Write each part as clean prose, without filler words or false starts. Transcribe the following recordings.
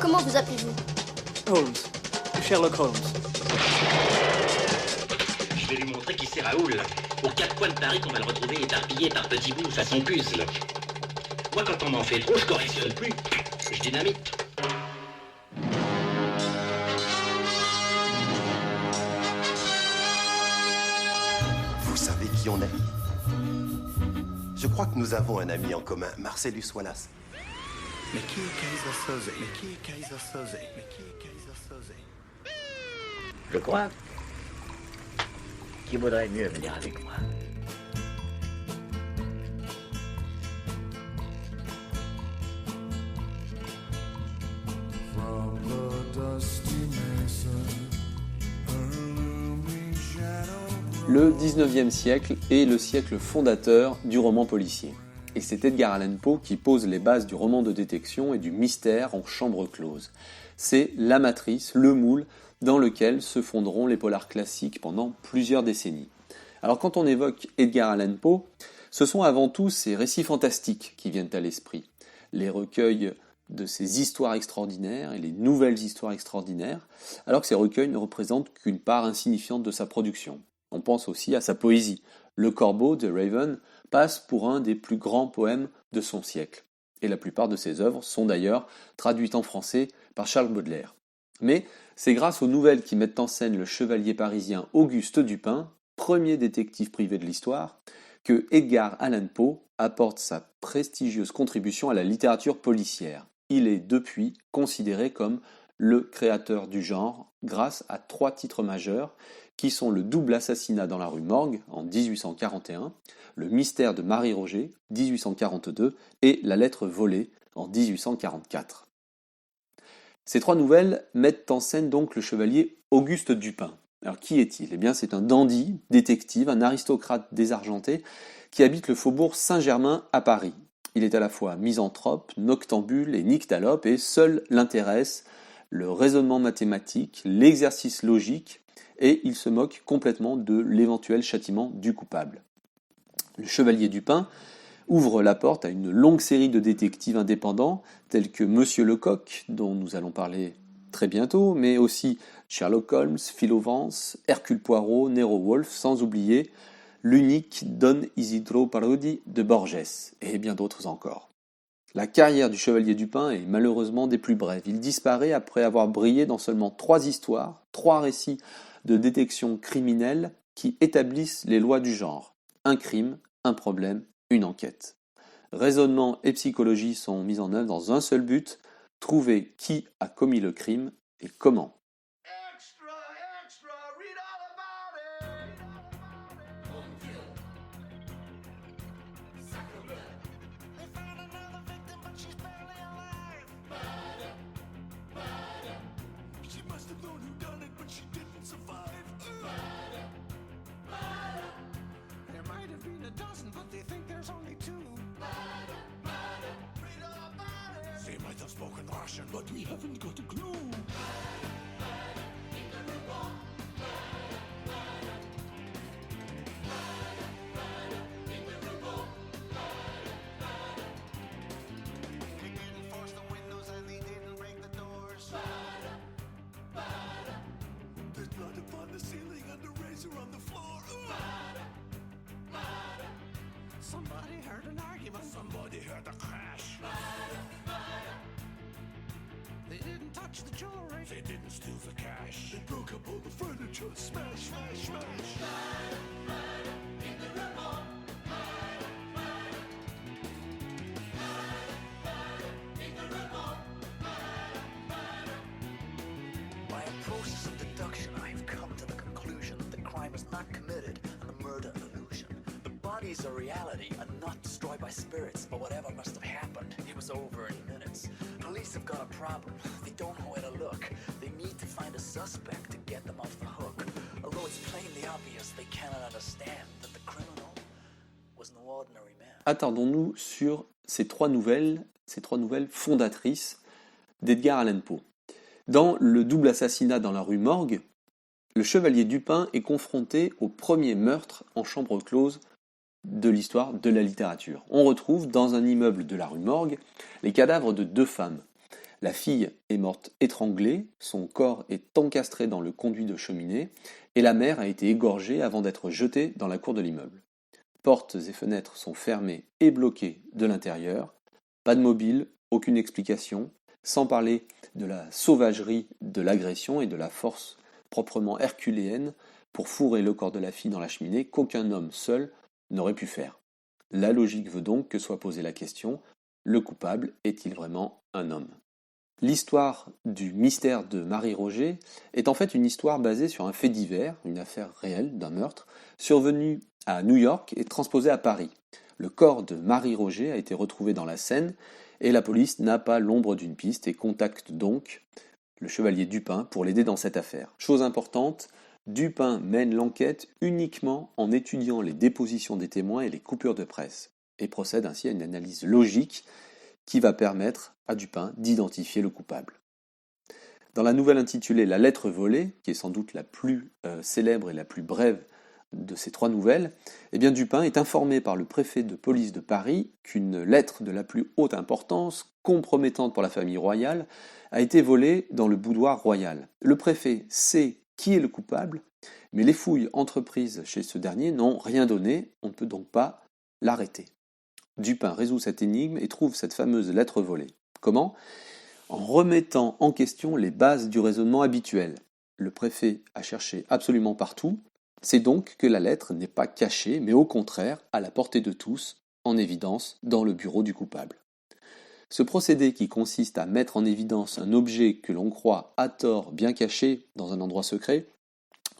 Comment vous appelez-vous? Holmes. Sherlock Holmes. Je vais lui montrer qui c'est Raoul. Aux quatre coins de Paris qu'on va le retrouver éparpillé par petits bouts façon puzzle. Moi, quand on m'en fait trop, je correctionne plus. Je dynamite. Vous savez qui on est? Je crois que nous avons un ami en commun, Marcellus Wallace. Mais qui est Kaiser Soze? Mais qui est Kaiser Soze? Mais qui est Kaiser Soze? Je crois qu'il vaudrait mieux venir avec moi. Le 19e siècle est le siècle fondateur du roman policier. Et c'est Edgar Allan Poe qui pose les bases du roman de détection et du mystère en chambre close. C'est la matrice, le moule, dans lequel se fonderont les polars classiques pendant plusieurs décennies. Alors quand on évoque Edgar Allan Poe, ce sont avant tout ces récits fantastiques qui viennent à l'esprit. Les recueils de ces histoires extraordinaires et les nouvelles histoires extraordinaires, alors que ces recueils ne représentent qu'une part insignifiante de sa production. On pense aussi à sa poésie. Le Corbeau de Raven passe pour un des plus grands poèmes de son siècle. Et la plupart de ses œuvres sont d'ailleurs traduites en français par Charles Baudelaire. Mais c'est grâce aux nouvelles qui mettent en scène le chevalier parisien Auguste Dupin, premier détective privé de l'histoire, que Edgar Allan Poe apporte sa prestigieuse contribution à la littérature policière. Il est depuis considéré comme le créateur du genre grâce à 3 titres majeurs qui sont le double assassinat dans la rue Morgue en 1841, le mystère de Marie Roget 1842 et la lettre volée en 1844. Ces 3 nouvelles mettent en scène donc le chevalier Auguste Dupin. Alors qui est-il? Eh bien c'est un dandy, détective, un aristocrate désargenté qui habite le faubourg Saint-Germain à Paris. Il est à la fois misanthrope, noctambule et nyctalope et seul l'intéresse le raisonnement mathématique, l'exercice logique, et il se moque complètement de l'éventuel châtiment du coupable. Le chevalier Dupin ouvre la porte à une longue série de détectives indépendants, tels que Monsieur Lecoq, dont nous allons parler très bientôt, mais aussi Sherlock Holmes, Philo Vance, Hercule Poirot, Nero Wolfe, sans oublier l'unique Don Isidro Parodi de Borges, et bien d'autres encore. La carrière du chevalier Dupin est malheureusement des plus brèves. Il disparaît après avoir brillé dans seulement 3 histoires, 3 récits de détection criminelle qui établissent les lois du genre. Un crime, un problème, une enquête. Raisonnement et psychologie sont mis en œuvre dans un seul but, trouver qui a commis le crime et comment. Spoken Russian, but we haven't got a clue. They didn't force the windows and they didn't break the doors. There's blood upon the ceiling and a razor on the floor. Somebody heard an argument. Somebody heard a crash. They didn't touch the jewelry. They didn't steal the cash. They broke up all the furniture. Smash, smash, smash. In the river. In the river. By a process of deduction, I have come to the conclusion that the crime was not committed and the murder an illusion. The body is a reality and not destroyed by spirits, but whatever must have happened, it was over in minutes. Police have got a problem. They don't know where to look. They need to find a suspect to get them off the hook. Although it's plainly obvious, they cannot understand that the criminal was no ordinary man. Attardons-nous sur ces 3 nouvelles fondatrices d'Edgar Allan Poe. Dans le double assassinat dans la rue Morgue, le chevalier Dupin est confronté au premier meurtre en chambre close de l'histoire de la littérature. On retrouve dans un immeuble de la rue Morgue les cadavres de 2 femmes. La fille est morte étranglée, son corps est encastré dans le conduit de cheminée, et la mère a été égorgée avant d'être jetée dans la cour de l'immeuble. Portes et fenêtres sont fermées et bloquées de l'intérieur, pas de mobile, aucune explication, sans parler de la sauvagerie de l'agression et de la force proprement herculéenne pour fourrer le corps de la fille dans la cheminée qu'aucun homme seul n'aurait pu faire. La logique veut donc que soit posée la question, le coupable est-il vraiment un homme ? L'histoire du mystère de Marie Roger est en fait une histoire basée sur un fait divers, une affaire réelle d'un meurtre, survenu à New York et transposé à Paris. Le corps de Marie Roger a été retrouvé dans la Seine et la police n'a pas l'ombre d'une piste et contacte donc le chevalier Dupin pour l'aider dans cette affaire. Chose importante, Dupin mène l'enquête uniquement en étudiant les dépositions des témoins et les coupures de presse et procède ainsi à une analyse logique qui va permettre à Dupin d'identifier le coupable. Dans la nouvelle intitulée La lettre volée, qui est sans doute la plus célèbre et la plus brève de ces 3 nouvelles, eh bien Dupin est informé par le préfet de police de Paris qu'une lettre de la plus haute importance, compromettante pour la famille royale, a été volée dans le boudoir royal. Le préfet sait qui est le coupable, mais les fouilles entreprises chez ce dernier n'ont rien donné, on ne peut donc pas l'arrêter. Dupin résout cette énigme et trouve cette fameuse lettre volée. Comment ? En remettant en question les bases du raisonnement habituel. Le préfet a cherché absolument partout, c'est donc que la lettre n'est pas cachée, mais au contraire à la portée de tous, en évidence dans le bureau du coupable. Ce procédé qui consiste à mettre en évidence un objet que l'on croit à tort bien caché dans un endroit secret,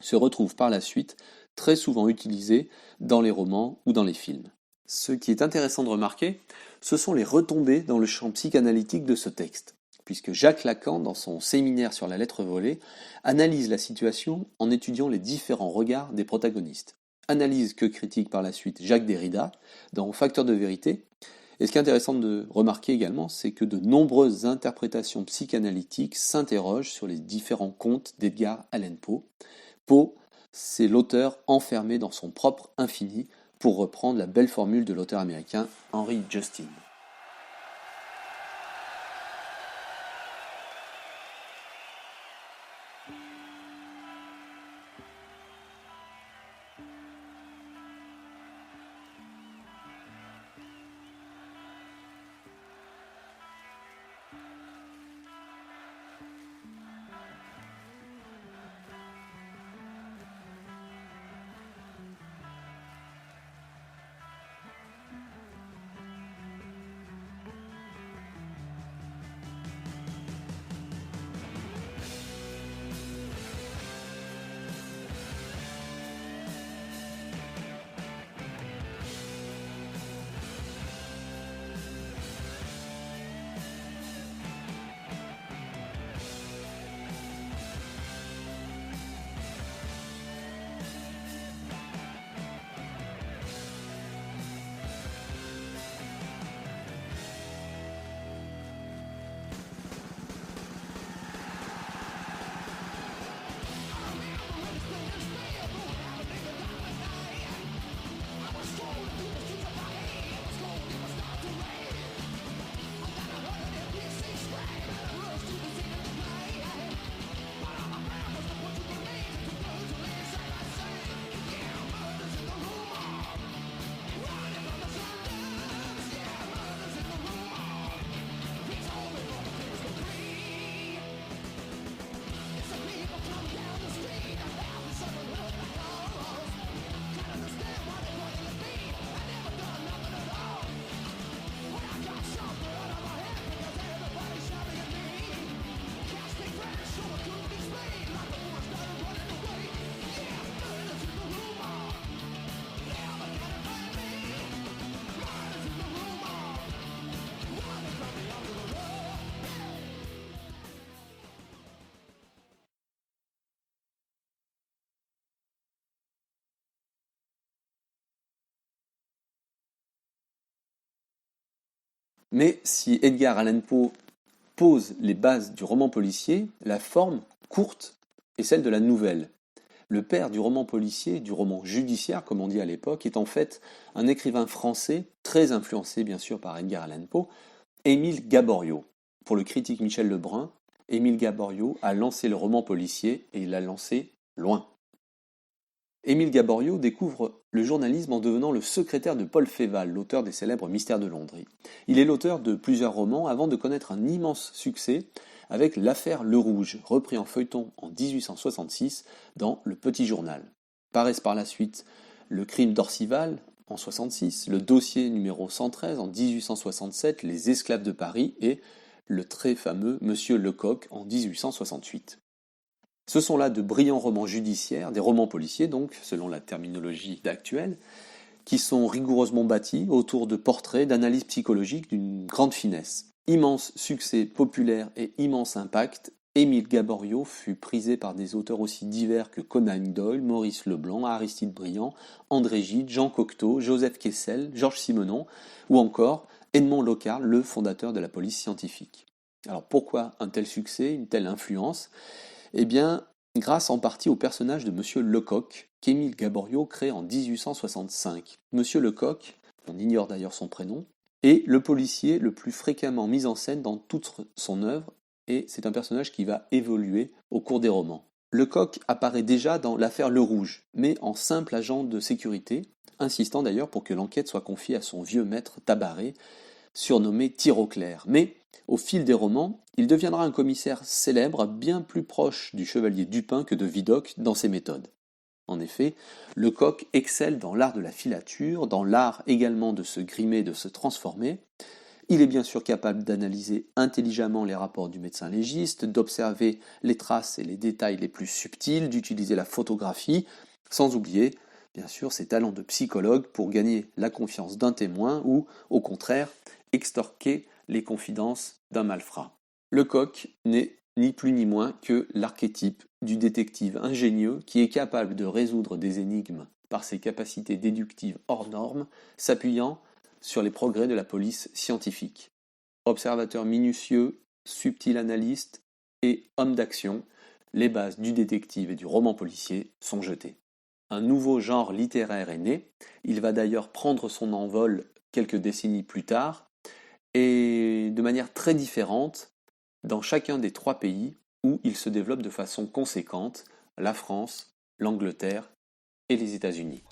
se retrouve par la suite très souvent utilisé dans les romans ou dans les films. Ce qui est intéressant de remarquer, ce sont les retombées dans le champ psychanalytique de ce texte, puisque Jacques Lacan, dans son séminaire sur la lettre volée, analyse la situation en étudiant les différents regards des protagonistes. Analyse que critique par la suite Jacques Derrida dans Facteur de vérité. Et ce qui est intéressant de remarquer également, c'est que de nombreuses interprétations psychanalytiques s'interrogent sur les différents contes d'Edgar Allan Poe. Poe, c'est l'auteur enfermé dans son propre infini, pour reprendre la belle formule de l'auteur américain Henry Justin. Mais si Edgar Allan Poe pose les bases du roman policier, la forme courte est celle de la nouvelle. Le père du roman policier, du roman judiciaire, comme on dit à l'époque, est en fait un écrivain français, très influencé bien sûr par Edgar Allan Poe, Émile Gaboriau. pour le critique Michel Lebrun, Émile Gaboriau a lancé le roman policier et il l'a lancé loin. Émile Gaboriau découvre le journalisme en devenant le secrétaire de Paul Féval, l'auteur des célèbres Mystères de Londres. Il est l'auteur de plusieurs romans avant de connaître un immense succès avec l'affaire Le Rouge, repris en feuilleton en 1866 dans Le Petit Journal. Paraissent par la suite Le Crime d'Orcival en 66, le dossier numéro 113 en 1867, Les Esclaves de Paris et le très fameux Monsieur Lecoq en 1868. Ce sont là de brillants romans judiciaires, des romans policiers donc, selon la terminologie actuelle, qui sont rigoureusement bâtis autour de portraits, d'analyses psychologiques d'une grande finesse. Immense succès populaire et immense impact, Émile Gaboriau fut prisé par des auteurs aussi divers que Conan Doyle, Maurice Leblanc, Aristide Briand, André Gide, Jean Cocteau, Joseph Kessel, Georges Simenon ou encore Edmond Locard, le fondateur de la police scientifique. Alors pourquoi un tel succès, une telle influence ? Eh bien, grâce en partie au personnage de Monsieur Lecoq, qu'Émile Gaboriau crée en 1865. Monsieur Lecoq, on ignore d'ailleurs son prénom, est le policier le plus fréquemment mis en scène dans toute son œuvre, et c'est un personnage qui va évoluer au cours des romans. Lecoq apparaît déjà dans l'affaire Le Rouge, mais en simple agent de sécurité, insistant d'ailleurs pour que l'enquête soit confiée à son vieux maître Tabaret, surnommé Tirauclair. Mais, au fil des romans, il deviendra un commissaire célèbre bien plus proche du chevalier Dupin que de Vidocq dans ses méthodes. En effet, Lecoq excelle dans l'art de la filature, dans l'art également de se grimer, de se transformer. Il est bien sûr capable d'analyser intelligemment les rapports du médecin légiste, d'observer les traces et les détails les plus subtils, d'utiliser la photographie, sans oublier, bien sûr, ses talents de psychologue pour gagner la confiance d'un témoin ou, au contraire, extorquer les confidences d'un malfrat. Lecoq n'est ni plus ni moins que l'archétype du détective ingénieux qui est capable de résoudre des énigmes par ses capacités déductives hors normes, s'appuyant sur les progrès de la police scientifique. Observateur minutieux, subtil analyste et homme d'action, les bases du détective et du roman policier sont jetées. Un nouveau genre littéraire est né, il va d'ailleurs prendre son envol quelques décennies plus tard, et de manière très différente dans chacun des 3 pays où il se développe de façon conséquente, la France, l'Angleterre et les États-Unis.